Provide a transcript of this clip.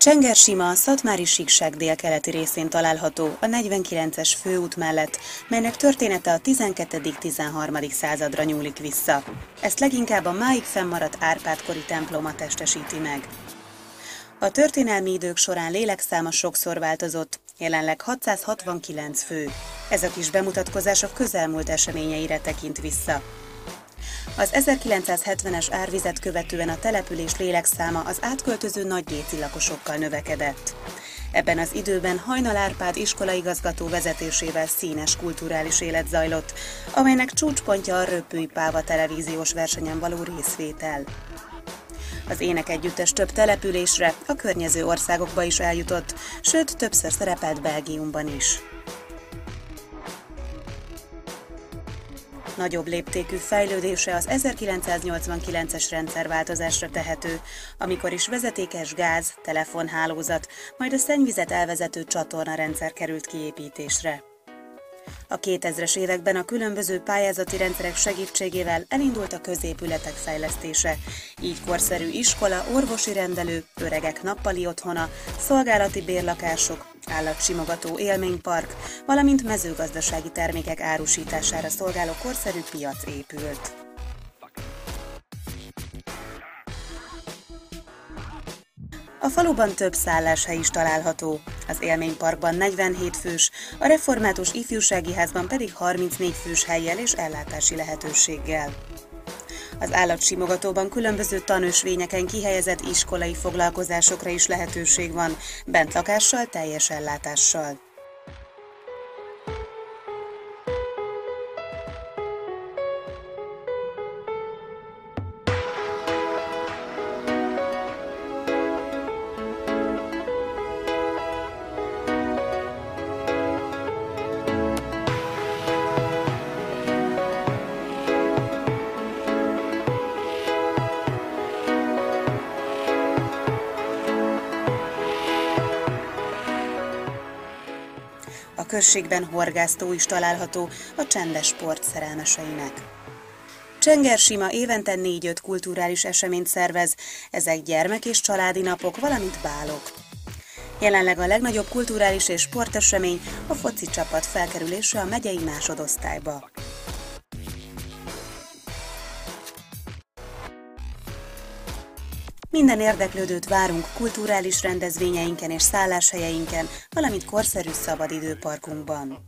Csengersima a szatmári síkság délkeleti részén található, a 49-es főút mellett, melynek története a 12.-13. századra nyúlik vissza. Ezt leginkább a máig fennmaradt Árpád-kori temploma testesíti meg. A történelmi idők során lélekszáma sokszor változott, jelenleg 669 fő. Ez a kis bemutatkozás a közelmúlt eseményeire tekint vissza. Az 1970-es árvizet követően a település lélekszáma az átköltöző nagygéci lakosokkal növekedett. Ebben az időben Hajnal Árpád iskolaigazgató vezetésével színes kulturális élet zajlott, amelynek csúcspontja a Röpői Páva televíziós versenyen való részvétel. Az énekegyüttes több településre, a környező országokba is eljutott, sőt többször szerepelt Belgiumban is. Nagyobb léptékű fejlődése az 1989-es rendszerváltozásra tehető, amikor is vezetékes gáz, telefonhálózat, majd a szennyvizet elvezető csatornarendszer került kiépítésre. A 2000-es években a különböző pályázati rendszerek segítségével elindult a középületek fejlesztése, így korszerű iskola, orvosi rendelő, öregek nappali otthona, szolgálati bérlakások, állatsimogató élménypark, valamint mezőgazdasági termékek árusítására szolgáló korszerű piac épült. A faluban több szálláshely is található, az élményparkban 47 fős, a református ifjúsági házban pedig 34 fős hellyel és ellátási lehetőséggel. Az állatsimogatóban különböző tanösvényeken kihelyezett iskolai foglalkozásokra is lehetőség van, bentlakással, teljes ellátással. A községben horgásztó is található a csendes sport szerelmeseinek. Csengersima évente 4-5 kulturális eseményt szervez, ezek gyermek- és családi napok, valamint bálok. Jelenleg a legnagyobb kulturális és sportesemény a foci csapat felkerülése a megyei másodosztályba. Minden érdeklődőt várunk kulturális rendezvényeinken és szálláshelyeinken, valamint korszerű szabadidőparkunkban.